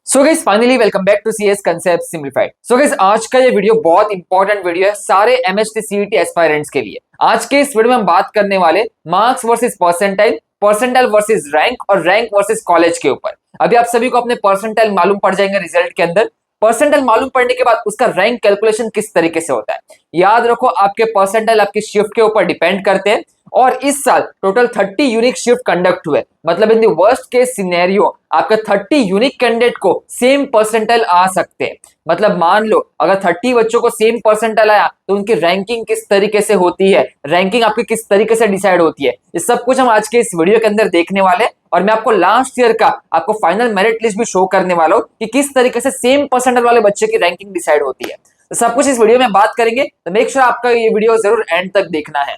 So guys finally welcome back to CS concept simplified. So guys आज का ये video बहुत इंपॉर्टेंट वीडियो है सारे एमएचटी सीईटी एस्पायरेंट्स के लिए। आज के इस वीडियो में हम बात करने वाले marks versus percentile, percentile versus rank और रैंक वर्सेस कॉलेज के ऊपर। अभी आप सभी को अपने परसेंटाइल मालूम पड़ जाएंगे रिजल्ट के अंदर। परसेंटाइल मालूम पड़ने के बाद उसका रैंक कैलकुलेशन किस तरीके से होता है। याद रखो आपके परसेंटाइल आपकी शिफ्ट के ऊपर डिपेंड करते हैं और इस साल टोटल 30 यूनिक शिफ्ट कंडक्ट हुए। मतलब in the worst case scenario आपका 30 यूनिक कैंडिडेट को सेम परसेंटाइल आ सकते हैं। मतलब मान लो अगर 30 बच्चों को सेम परसेंटाइल आया तो उनकी रैंकिंग किस तरीके से होती है, रैंकिंग आपकी किस तरीके से डिसाइड होती है, ये सब कुछ हम आज के इस वीडियो के अंदर देखने वाले हैं। और मैं आपको लास्ट ईयर का आपको फाइनल मेरिट लिस्ट भी शो करने वाला हूं कि किस तरीके से सेम परसेंटाइल वाले बच्चे की रैंकिंग डिसाइड होती है। तो सब कुछ इस वीडियो में बात करेंगे, तो मेक श्योर आपका ये वीडियो जरूर एंड तक देखना है।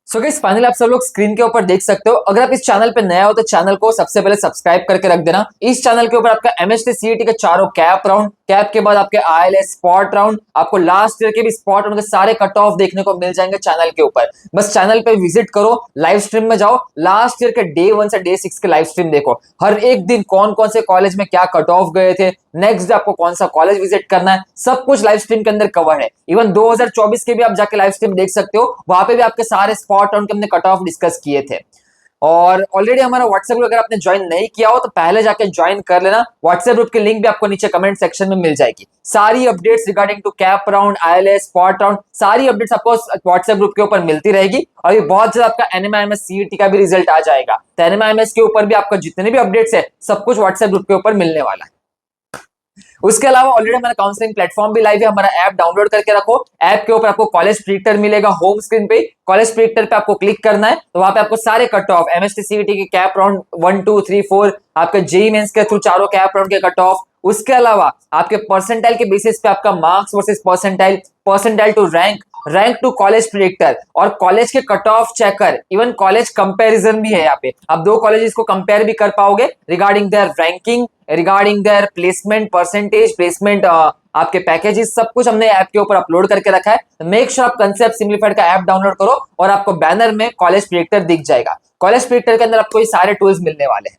सो गाइस फाइनली आप सब लोग स्क्रीन के ऊपर देख सकते हो। अगर आप इस चैनल पे नया हो तो चैनल को सबसे पहले सब्सक्राइब करके रख देना। इस चैनल के ऊपर आपका एमएचटी सीईटी के चारों कैप राउंड, कैप के बाद आपके आईएलएस स्पॉट राउंड, आपको लास्ट ईयर के भी स्पॉट राउंड के सारे कट ऑफ देखने को मिल जाएंगे चैनल के ऊपर। बस चैनल पे विजिट करो, लाइव स्ट्रीम में जाओ, लास्ट ईयर के डे 1 से डे 6 के लाइव स्ट्रीम देखो। हर एक दिन कौन कौन से कॉलेज में क्या कट ऑफ गए थे, नेक्स्ट डे आपको कौन सा कॉलेज विजिट करना है, सब कुछ लाइव स्ट्रीम के अंदर कवर है। इवन 2024 के भी आप जाके लाइव स्ट्रीम देख सकते हो, वहां पे भी आपके सारे स्पॉट राउंड के हमने कट ऑफ डिस्कस किए थे। और ऑलरेडी हमारा व्हाट्सएप ग्रुप अगर आपने ज्वाइन नहीं किया हो तो पहले जाके ज्वाइन कर लेना। व्हाट्सएप ग्रुप की लिंक भी आपको नीचे कमेंट सेक्शन में मिल जाएगी। सारी updates regarding to CAP round, ILS, spot round, सारी अपडेट्स आपको व्हाट्सएप ग्रुप के ऊपर मिलती रहेगी। और ये बहुत जल्द आपका एनएमआईएमएस सीईटी का भी रिजल्ट आ जाएगा, तो एनएमआईएमएस के ऊपर भी आपका जितने भी अपडेट्स है सब कुछ व्हाट्सएप ग्रुप के ऊपर मिलने वाला है। उसके अलावा ऑलरेडी हमारा काउंसलिंग प्लेटफॉर्म भी लाइव है, हमारा ऐप डाउनलोड करके रखो। ऐप के ऊपर आपको कॉलेज प्रेडिक्टर मिलेगा होम स्क्रीन पे। कॉलेज प्रेडिक्टर पे आपको क्लिक करना है तो वहां पे आपको सारे कट ऑफ एमएचटी सीईटी के कैप राउंड 1 2 3 4, आपके जेईई मेंस के थ्रू चारों कैप राउंड के कट ऑफ, उसके अलावा आपके परसेंटाइल के बेसिस पे आपका marks versus percentile, percentile to rank, rank to college predictor और कॉलेज के cut off checker, even college comparison भी है। यहाँ पे आप दो कॉलेजेस को कंपेयर भी कर पाओगे regarding their ranking, regarding their placement percentage, placement आपके पैकेजेस, सब कुछ हमने ऐप के ऊपर अपलोड करके रखा है। मेक श्योर आप कांसेप्ट सिंप्लीफाइड का ऐप डाउनलोड करो और आपको बैनर में कॉलेज प्रेडिक्टर दिख जाएगा। कॉलेज प्रेडिक्टर के अंदर आपको ये सारे टूल्स मिलने वाले हैं।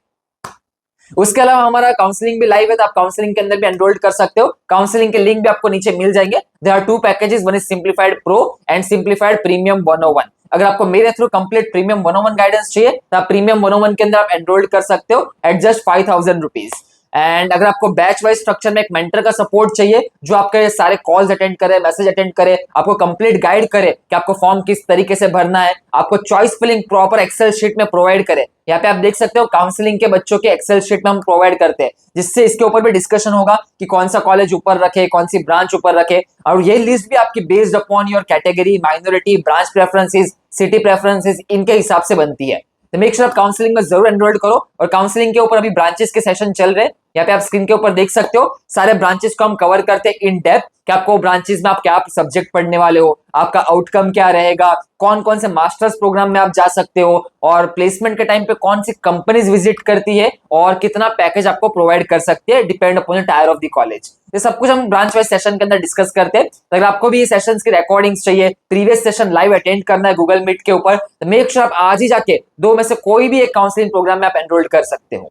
उसके अलावा हमारा काउंसलिंग भी लाइव है, तो आप काउंसलिंग के अंदर भी एनरोल्ड कर सकते हो। काउंसलिंग के लिंक भी आपको नीचे मिल जाएंगे। There are two packages, one is simplified pro and simplified premium 101। अगर आपको मेरे थ्रू कंप्लीट प्रीमियम 101 गाइडेंस चाहिए तो आप प्रीमियम 101 के अंदर आप एनरोल्ड कर सकते हो एट जस्ट 5000 रुपीज। एंड अगर आपको बैच वाइज स्ट्रक्चर में एक मेंटर का सपोर्ट चाहिए जो आपके सारे कॉल्स अटेंड करे, मैसेज अटेंड करे, आपको कंप्लीट गाइड करे कि आपको फॉर्म किस तरीके से भरना है, आपको choice filling proper excel sheet में प्रोवाइड करे। यहाँ पे आप देख सकते हो काउंसलिंग के बच्चों के एक्सेल शीट में हम प्रोवाइड करते हैं, जिससे इसके ऊपर भी डिस्कशन होगा कि कौन सा कॉलेज ऊपर रखे, कौन सी ब्रांच ऊपर रखे। और ये लिस्ट भी आपकी based upon your category, minority, branch preferences, city preferences, इनके हिसाब से बनती है। तो मेक श्योर आप काउंसलिंग में जरूर एनरोल करो। और काउंसलिंग के ऊपर अभी ब्रांचेस के सेशन चल रहे हैं, यहाँ पे आप स्क्रीन के ऊपर देख सकते हो। सारे ब्रांचेस को हम कवर करते हैं इन डेप्थ कि आपको ब्रांचेस में आप क्या सब्जेक्ट पढ़ने वाले हो, आपका आउटकम क्या रहेगा, कौन कौन से मास्टर्स प्रोग्राम में आप जा सकते हो, और प्लेसमेंट के टाइम पे कौन सी कंपनीज विजिट करती है और कितना पैकेज आपको प्रोवाइड कर सकती है depend upon the tyre of the college. ये सब कुछ हम ब्रांच वाइज सेशन के अंदर डिस्कस करते हैं। तो अगर आपको भी ये सेशंस की रिकॉर्डिंग्स चाहिए, प्रीवियस सेशन लाइव अटेंड करना है गूगल मीट के ऊपर, तो मेक श्योर आप आज ही जाके दो में से कोई भी एक काउंसलिंग प्रोग्राम में आप एनरोल कर सकते हो।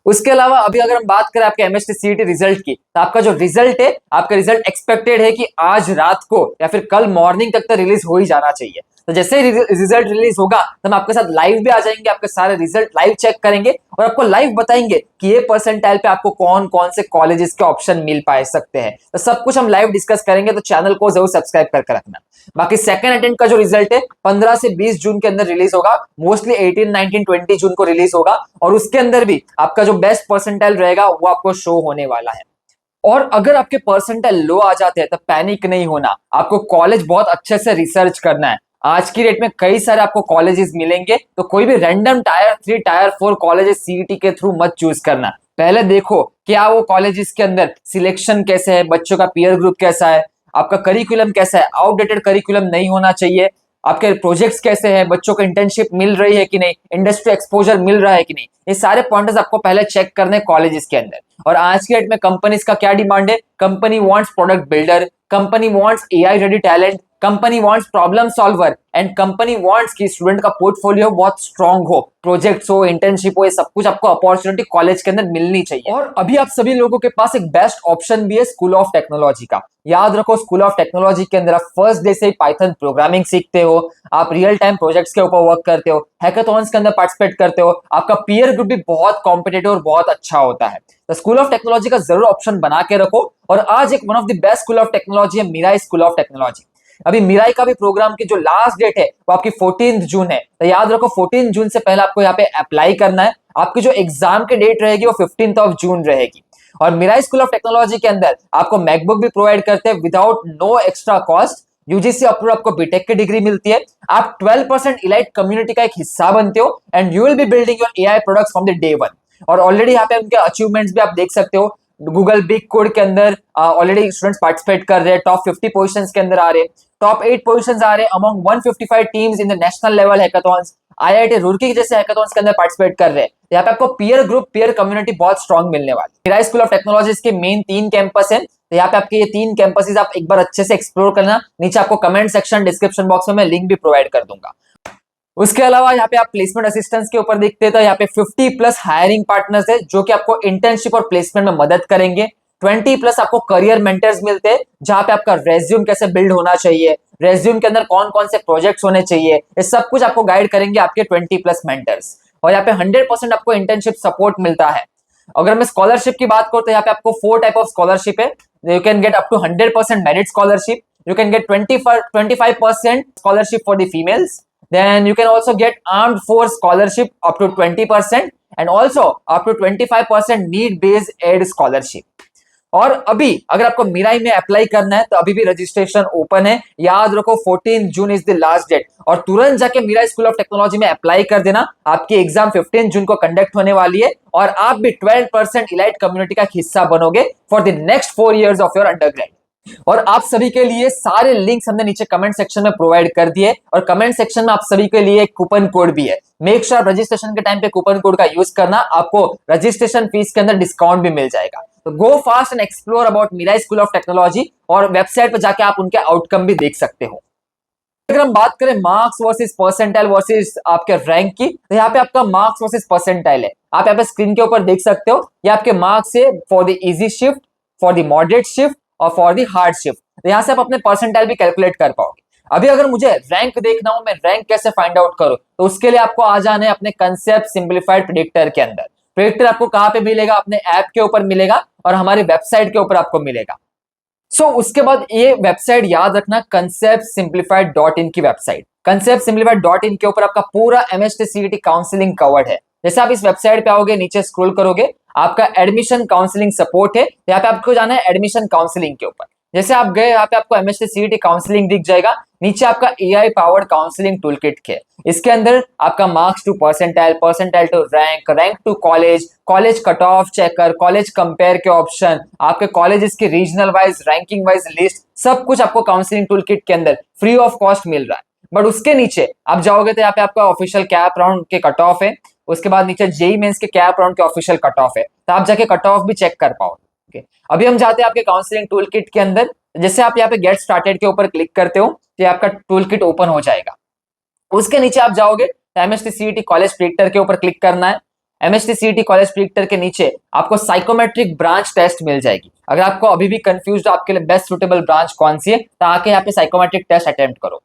उसके अलावा अभी अगर हम बात करें आपके एमएचटी सीईटी रिजल्ट की, तो आपका जो रिजल्ट है, आपका रिजल्ट एक्सपेक्टेड है कि आज रात को या फिर कल मॉर्निंग तक तो रिलीज हो ही जाना चाहिए। तो जैसे ही रिजल्ट रिलीज होगा तो हम आपके साथ लाइव भी आ जाएंगे, आपके सारे रिजल्ट लाइव चेक करेंगे और आपको लाइव बताएंगे कि ये परसेंटाइल पे आपको कौन कौन से कॉलेजेस के ऑप्शन मिल पाए सकते हैं। तो सब कुछ हम लाइव डिस्कस करेंगे, तो चैनल को जरूर सब्सक्राइब करके रखना। बाकी सेकंड अटेम्प्ट का जो रिजल्ट है 15 से 20 जून के अंदर रिलीज होगा, मोस्टली 18 19 20 जून को रिलीज होगा। और उसके अंदर भी आपका जो बेस्ट परसेंटाइल रहेगा वो आपको शो होने वाला है। और अगर आपके परसेंटाइल लो आ जाते हैं तो पैनिक नहीं होना, आपको कॉलेज बहुत अच्छे से रिसर्च करना है। आज की डेट में कई सारे आपको कॉलेजेस मिलेंगे, तो कोई भी random tyre 3 tyre 4 colleges CET के थ्रू मत चूज करना। पहले देखो क्या वो कॉलेजेस के अंदर सिलेक्शन कैसे है, बच्चों का पीयर ग्रुप कैसा है, आपका करिकुलम कैसा है, आउटडेटेड करिकुलम नहीं होना चाहिए, आपके प्रोजेक्ट्स कैसे हैं, बच्चों को इंटर्नशिप मिल रही है कि नहीं, इंडस्ट्री एक्सपोजर मिल रहा है कि नहीं, ये सारे पॉइंट्स आपको पहले चेक करने कॉलेजेस के अंदर। और आज की डेट में कंपनीज का क्या डिमांड है, company wants product builder, company wants AI ready talent, company wants problem solver and company wants कि स्टूडेंट का पोर्टफोलियो बहुत स्ट्रांग हो, प्रोजेक्ट्स हो, इंटर्नशिप हो, ये सब कुछ आपको अपॉर्चुनिटी कॉलेज के अंदर मिलनी चाहिए। और अभी आप सभी लोगों के पास एक बेस्ट ऑप्शन भी है स्कूल ऑफ टेक्नोलॉजी का। याद रखो, स्कूल ऑफ टेक्नोलॉजी के अंदर आप फर्स्ट डे से ही पाइथन प्रोग्रामिंग सीखते हो, आप रियल टाइम प्रोजेक्ट्स के ऊपर वर्क करते हो, हैकाथॉन्स के अंदर पार्टिसिपेट करते हो, आपका पीयर ग्रुप भी बहुत कॉम्पिटेटिव और बहुत अच्छा होता है। तो स्कूल ऑफ टेक्नोलॉजी का जरूर ऑप्शन बना के रखो। और आज एक one of the best school of technology है मिराई स्कूल ऑफ टेक्नोलॉजी। अभी मिराई का भी प्रोग्राम की जो लास्ट डेट है वो आपकी 14 जून है। तो याद रखो 14 जून से पहले आपको यहाँ पे अप्लाई करना है। आपकी जो एग्जाम की डेट रहेगी वो 15 जून रहेगी। और मिराई स्कूल ऑफ टेक्नोलॉजी के अंदर आपको मैकबुक भी प्रोवाइड करते हैं without no extra cost. UGC approve आपको बीटेक की डिग्री मिलती है। आप 12% इलाइट कम्युनिटी का एक हिस्सा बनते हो and you will be building your AI products from the day one. और ऑलरेडी यहाँ पे उनके अचीवमेंट्स भी आप देख सकते हो। गूगल बिग कोड के अंदर ऑलरेडी स्टूडेंट्स पार्टिसिपेट कर रहे हैं, टॉप 50 पोजीशंस के अंदर आ रहे हैं, टॉप 8 पोजीशंस आ रहे हैं among 155 teams in the national level hackathons. IIT Roorkee जैसे हैकाथॉन्स के अंदर पार्टिसिपेट कर रहे हैं। यहाँ पे आपको पीयर ग्रुप, पीयर कम्युनिटी बहुत स्ट्रांग मिलने वाली है। मिराई स्कूल ऑफ टेक्नोलॉजीज के मेन 3 कैंपस है। तो यहाँ पे आपके ये 3 कैंपसेस आप एक बार अच्छे से एक्सप्लोर करना। नीचे आपको कमेंट सेक्शन, डिस्क्रिप्शन बॉक्स में मैं लिंक भी प्रोवाइड कर दूंगा। उसके अलावा यहाँ पे आप प्लेसमेंट असिस्टेंस के ऊपर देखते हैं तो यहाँ पे 50+ हायरिंग पार्टनर्स है जो कि आपको इंटर्नशिप और प्लेसमेंट में मदद करेंगे। 20+ आपको करियर मेंटर्स मिलते हैं जहां पे आपका रेज्यूम कैसे बिल्ड होना चाहिए, रेज्यूम के अंदर कौन कौन से प्रोजेक्ट्स होने चाहिए, ये सब कुछ आपको गाइड करेंगे आपके 20+ मेंटर्स। और यहाँ पे 100% आपको इंटर्नशिप सपोर्ट मिलता है। अगर मैं स्कॉलरशिप की बात करूं तो यहाँ पे आपको 4 टाइप ऑफ स्कॉलरशिप है। You can get up to 100% merit scholarship, you can get 25% scholarship for the females, then you can also get armed force scholarship up to 20% and also up to 25% need based aid scholarship। और अभी अगर आपको Mirae में apply करना है तो अभी भी रजिस्ट्रेशन ओपन है। याद रखो 14 June is the last date और तुरंत जाके मिराई स्कूल ऑफ टेक्नोलॉजी में अप्लाई कर देना। आपकी एग्जाम 15 जून को कंडक्ट होने वाली है और आप भी 12% इलाइट कम्युनिटी का हिस्सा बनोगे for the next 4 years of your undergrad. और आप सभी के लिए सारे लिंक्स हमने नीचे कमेंट सेक्शन में प्रोवाइड कर दिए और कमेंट सेक्शन में आप सभी के लिए एक कूपन कोड भी है। मेक श्योर रजिस्ट्रेशन के टाइम पे कूपन कोड का यूज करना, आपको रजिस्ट्रेशन फीस के अंदर डिस्काउंट भी मिल जाएगा। तो go fast and explore about Mirai school of technology और वेबसाइट पर जाके आप उनके आउटकम भी देख सकते हो। अगर हम बात करें मार्क्स वर्सेस परसेंटाइल वर्सेस आपके रैंक की, तो यहाँ पे आपका मार्क्स वर्सेस परसेंटाइल है। आप यहाँ पे स्क्रीन के ऊपर देख सकते हो, ये आपके मार्क्स है for the easy shift, for the moderate shift और फॉर द हार्ड शिफ्ट। तो यहाँ से आप अपने परसेंटाइल भी कैलकुलेट कर पाओगे। अभी अगर मुझे रैंक देखना हो, मैं रैंक कैसे फाइंड आउट करूं, तो उसके लिए आपको आ जाना है अपने कंसेप्ट सिंप्लीफाइड प्रेडिक्टर के अंदर। प्रेडिक्टर आपको कहाँ पे मिलेगा? अपने ऐप के ऊपर मिलेगा और हमारी वेबसाइट के ऊपर आपको मिलेगा। उसके बाद ये वेबसाइट याद रखना, conceptsimplified.in की वेबसाइट। conceptsimplified.in के ऊपर आपका पूरा MHT CET काउंसलिंग कवर्ड है। जैसे आप इस वेबसाइट पे आओगे, नीचे स्क्रॉल करोगे, आपका एडमिशन काउंसलिंग सपोर्ट है। यहाँ पे आपको जाना है एडमिशन काउंसलिंग के ऊपर। जैसे आप गए, यहाँ पे आपको MHT CET काउंसलिंग दिख जाएगा। नीचे आपका AI powered counselling tool kit है। इसके अंदर आपका marks to percentile, percentile to rank, rank to college, college cut off checker, college compare के ऑप्शन, आपके कॉलेजेस की regional wise, ranking wise list, सब कुछ आपको काउंसलिंग टूल किट के अंदर फ्री ऑफ कॉस्ट मिल रहा है। बट उसके नीचे आप जाओगे तो यहाँ पे आपका ऑफिशियल कैप राउंड के कट ऑफ है। उसके बाद नीचे जेईई मेंस के कैप राउंड के ऑफिशियल कट ऑफ है, तो आप जाके कट ऑफ भी चेक कर पाओगे। अभी हम जाते हैं आपके काउंसलिंग टूल किट के अंदर। जैसे आप यहाँ पे गेट स्टार्टेड के ऊपर क्लिक करते हो तो आपका टूल किट ओपन हो जाएगा। उसके नीचे आप जाओगे तो MHT CET कॉलेज प्रेडिक्टर के ऊपर क्लिक करना है। MHT CET कॉलेज प्रेडिक्टर के नीचे आपको साइकोमेट्रिक ब्रांच टेस्ट मिल जाएगी। अगर आपको अभी भी कंफ्यूज हो आपके लिए बेस्ट सुटेबल ब्रांच कौन सी है, तो आके यहाँ पे साइकोमेट्रिक टेस्ट अटेम्प्ट करो।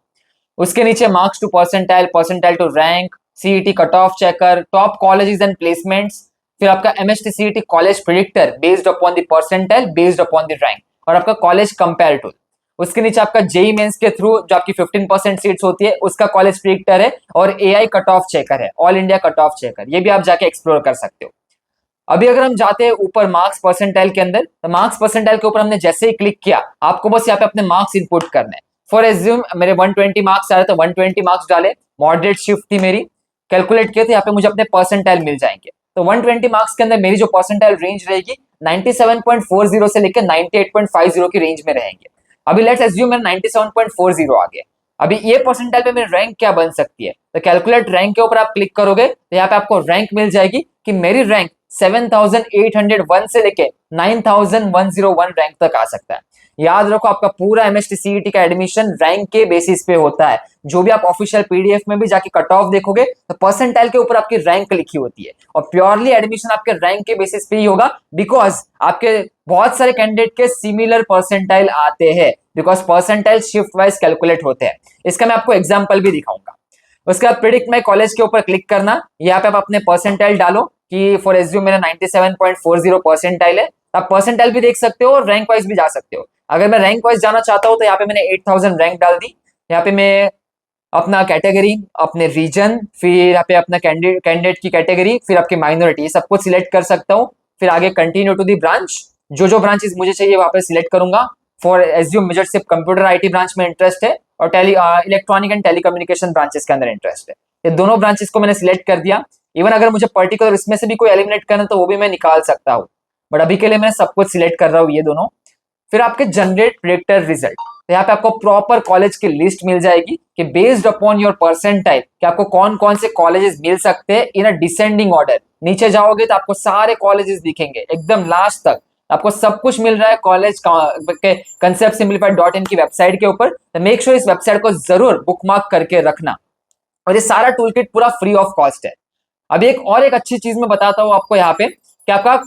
उसके नीचे marks to percentile, percentile to rank, CET cut off checker, top colleges and placements, फिर आपका MHT CET college predictor based upon the percentile, based upon the rank, और आपका कॉलेज कंपेयर टूल। उसके नीचे आपका जेईई मेंस के through जो आपकी 15% सीट्स होती है उसका कॉलेज प्रेडिक्टर है, और AI कट ऑफ चेकर है, all India cut off checker, ये भी आप जाके एक्सप्लोर कर सकते हो। अभी अगर हम जाते हैं ऊपर मार्क्स परसेंटाइल के अंदर, तो मार्क्स परसेंटाइल के ऊपर हमने जैसे ही क्लिक किया, आपको बस यहाँ पे अपने मार्क्स इनपुट करने हैं। फॉर एज्यूम मेरे 120 मार्क्स आ रहे, तो 120 मार्क्स डाले, मॉडरेट शिफ्ट थी मेरी, कैलकुलेट किए तो यहाँ पे मुझे अपने परसेंटाइल मिल जाएंगे। तो 120 मार्क्स के अंदर मेरी जो परसेंटाइल रेंज रहेगी 97.40 से लेकर 98.50 की रेंज में रहेंगे। अभी लेट्स एज्यूम मेरा 97.40 आ गया। अभी ये परसेंटाइल पे मेरी रैंक क्या बन सकती है, तो कैलकुलेट रैंक के ऊपर आप क्लिक करोगे तो यहाँ पे आपको रैंक मिल जाएगी कि मेरी रैंक 7,801 से लेके 9,101 रैंक तक आ सकता है। याद रखो आपका पूरा एमएसटी सीईटी का एडमिशन रैंक के बेसिस पे होता है। जो भी आप ऑफिशियल पीडीएफ में भी जाके कट ऑफ देखोगे तो परसेंटाइल के ऊपर आपकी रैंक लिखी होती है और प्योरली एडमिशन आपके रैंक के बेसिस पे ही होगा, बिकॉज आपके बहुत सारे कैंडिडेट के सिमिलर परसेंटाइल आते हैं, because percentile shift wise calculate होते हैं। इसका मैं आपको एग्जाम्पल भी दिखाऊंगा। उसके बाद प्रिडिक्ट माई कॉलेज के ऊपर क्लिक करना, यहाँ पे आप अपने परसेंटाइल डालो कि फॉर एज्यूम मेरा 97.40 परसेंटाइल है। आप परसेंटाइल भी देख सकते हो और रैंक वाइज भी जा सकते हो। अगर मैं रैंक वाइज जाना चाहता हूं तो यहाँ पे मैंने 8,000 रैंक डाल दी। यहाँ पे मैं अपना कैटेगरी, अपने रीजन, फिर यहाँ पे अपना कैंडिडेट की कैटेगरी, फिर आपकी माइनॉरिटी, ये सब कुछ सिलेक्ट कर सकता हूँ। फिर आगे कंटिन्यू टू दी ब्रांच, जो ब्रांचेस मुझे चाहिए वहां पे सिलेक्ट करूंगा। फॉर एज्यूम मुझे सिर्फ कंप्यूटर आईटी ब्रांच में इंटरेस्ट है और इलेक्ट्रॉनिक एंड टेलीकम्युनिकेशन ब्रांचेस के अंदर इंटरेस्ट है। ये दोनों ब्रांचेस को मैंने सिलेक्ट कर दिया। इवन अगर मुझे पर्टिकुलर इसमें से भी कोई एलिमिनेट करना तो वो भी मैं निकाल सकता हूँ, बट अभी के लिए मैं सब कुछ सिलेक्ट कर रहा हूँ ये दोनों। फिर आपके जनरेट प्रेडिक्टर रिजल्ट, तो यहाँ पे आपको प्रॉपर कॉलेज की लिस्ट मिल जाएगी कि बेस्ड अपॉन योर परसेंटाइल कि आपको कौन कौन से कॉलेजेस मिल सकते हैं इन अ डिसेंडिंग ऑर्डर। नीचे जाओगे तो आपको सारे कॉलेजेस दिखेंगे एकदम लास्ट तक, आपको सब कुछ मिल रहा है कॉलेज के conceptsimplified.in की वेबसाइट के ऊपर। तो मेक श्योर इस वेबसाइट को जरूर बुकमार्क करके रखना। और ये सारा टूल किट पूरा फ्री ऑफ कॉस्ट है। अभी एक अच्छी चीज मैं बताता हूँ आपको यहाँ पे कि आपका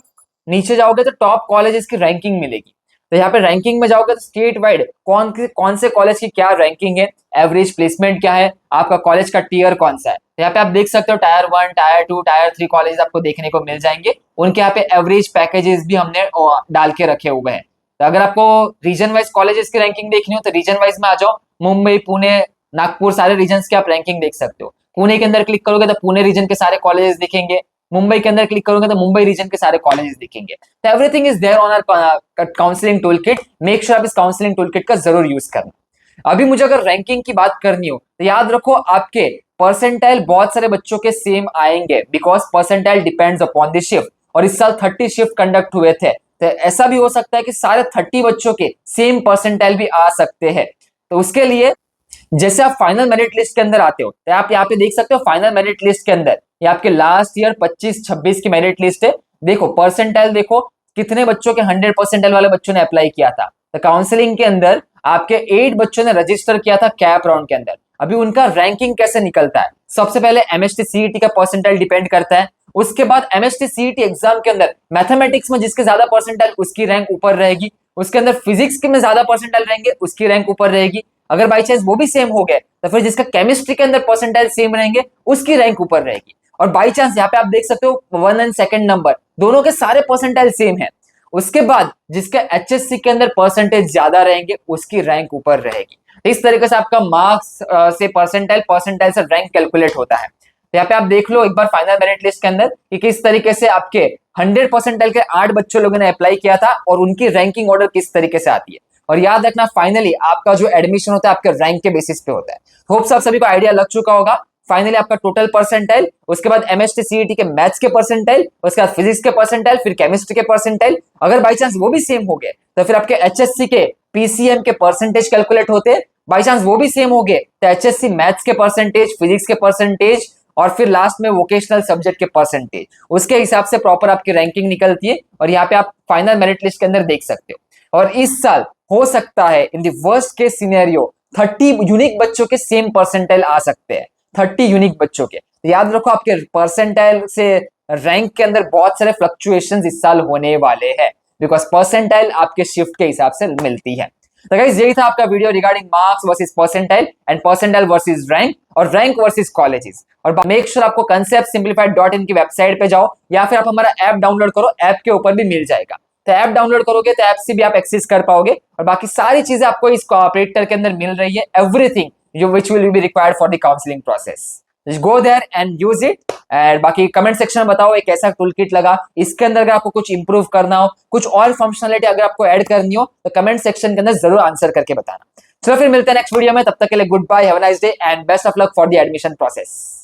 नीचे जाओगे तो टॉप कॉलेजेस की रैंकिंग मिलेगी। तो यहाँ पे रैंकिंग में जाओगे तो स्टेट वाइड कौन से कॉलेज की क्या रैंकिंग है, एवरेज प्लेसमेंट क्या है, आपका कॉलेज का टीयर कौन सा है। तो यहाँ पे आप देख सकते हो टायर 1, टायर 2, टायर 3 कॉलेज आपको देखने को मिल जाएंगे। उनके यहाँ पे एवरेज पैकेजेस भी हमने डाल के रखे हुए हैं। तो अगर आपको रीजन वाइज कॉलेजेस की रैंकिंग देखनी हो तो रीजन वाइज में आ जाओ। मुंबई, पुणे, नागपुर, सारे रीजन की आप रैंकिंग देख सकते हो। पुणे के अंदर क्लिक करोगे तो पुणे रीजन के सारे कॉलेजेस दिखेंगे। मुंबई के अंदर क्लिक करोगे तो मुंबई रीजन के सारे कॉलेजेस दिखेंगे। तो everything is there on our counselling tool kit. Make sure आप इस काउंसलिंग टूल किट का जरूर यूज करना। अभी मुझे अगर रैंकिंग की बात करनी हो तो याद रखो आपके परसेंटाइल बहुत सारे बच्चों के सेम आएंगे, because percentile depends upon the shift. और इस साल 30 शिफ्ट कंडक्ट हुए थे, तो ऐसा भी हो सकता है कि सारे 30 बच्चों के सेम परसेंटाइल भी आ सकते हैं। तो उसके लिए जैसे आप फाइनल मेरिट लिस्ट के अंदर आते हो तो आप यहाँ पे देख सकते हो फाइनल मेरिट लिस्ट के अंदर ये आपके लास्ट ईयर 25-26 की मेरिट लिस्ट है। देखो परसेंटाइल, देखो कितने बच्चों के 100 परसेंटाइल वाले बच्चों ने अप्लाई किया था। तो काउंसलिंग के अंदर आपके 8 बच्चों ने रजिस्टर किया था कैप राउंड के अंदर। अभी उनका रैंकिंग कैसे निकलता है, सबसे पहले एमएसटी सीईटी का परसेंटाइल डिपेंड करता है। उसके बाद एमएसटी सीईटी एग्जाम के अंदर मैथमेटिक्स में जिसके ज्यादा परसेंटाइल उसकी रैंक ऊपर रहेगी। उसके अंदर फिजिक्स के में ज्यादा परसेंटाइल रहेंगे उसकी रैंक ऊपर रहेगी। अगर बाई चांस वो भी सेम हो गए तो फिर जिसका केमिस्ट्री के अंदर परसेंटाइल सेम रहेंगे उसकी रैंक ऊपर रहेगी। और बाई चांस यहाँ पे आप देख सकते हो 1 एंड 2nd नंबर दोनों के सारे परसेंटाइल सेम है। उसके बाद जिसके एचएससी के अंदर परसेंटेज ज्यादा रहेंगे उसकी रैंक ऊपर रहेगी। इस तरीके से आपका मार्क्स से परसेंटाइल से रैंक कैलकुलेट होता है। तो यहाँ पे आप देख लो एक बार फाइनल मेरिट लिस्ट के अंदर कि किस तरीके से आपके 100 परसेंटाइल के 8 बच्चों लोगों ने अप्लाई किया था और उनकी रैंकिंग ऑर्डर किस तरीके से आती है। और याद रखना फाइनली आपका जो एडमिशन होता है आपके रैंक के बेसिस पे होता है। होप्स आप सभी को आइडिया लग चुका होगा। फाइनली आपका टोटल परसेंटाइल, उसके बाद एमएसटी सीईटी के मैथ्स के परसेंटाइल, उसके बाद फिजिक्स के परसेंटाइल, फिर केमिस्ट्री के परसेंटाइल। अगर बाई चांस वो भी सेम हो गए तो फिर आपके एचएससी के पीसीएम के परसेंटेज कैलकुलेट होते हैं। बाई चांस वो भी सेम हो गए तो एचएससी मैथ्स के परसेंटेज, फिजिक्स के परसेंटेज और फिर लास्ट में वोकेशनल सब्जेक्ट के परसेंटेज, उसके हिसाब से प्रॉपर आपकी रैंकिंग निकलती है। और यहाँ पे आप फाइनल मेरिट लिस्ट के अंदर देख सकते हो। और इस साल हो सकता है in the worst case scenario 30 unique बच्चों के सेम परसेंटाइल आ सकते हैं, 30 यूनिक बच्चों के। तो याद रखो आपके परसेंटाइल से रैंक के अंदर बहुत सारे फ्लक्चुएशंस इस साल होने वाले हैं, बिकॉज परसेंटाइल आपके शिफ्ट के हिसाब से मिलती है। तो गाइस यही था आपका video regarding marks versus percentile and percentile versus rank और रैंक वर्सेस कॉलेजेस। और मेक श्योर आपको conceptsimplified.in की वेबसाइट पे जाओ या फिर आप हमारा ऐप डाउनलोड करो, ऐप के ऊपर भी मिल जाएगा। तो ऐप डाउनलोड करोगे तो ऐप से भी आप एक्सेस कर पाओगे और बाकी सारी चीजें आपको इस प्रेडिक्टर के अंदर मिल रही है, एवरीथिंग जो which will be required for the counselling process. Just go there and use it। And बाकी कमेंट सेक्शन में बताओ एक कैसा टूल किट लगा। इसके अंदर अगर आपको कुछ इंप्रूव करना हो, कुछ और फंक्शनलिटी अगर आपको ऐड करनी हो तो कमेंट सेक्शन के अंदर जरूर आंसर करके बताना। चलो फिर मिलते हैं नेक्स्ट वीडियो में, तब तक के लिए good bye, have a nice day and best of luck for the admission process.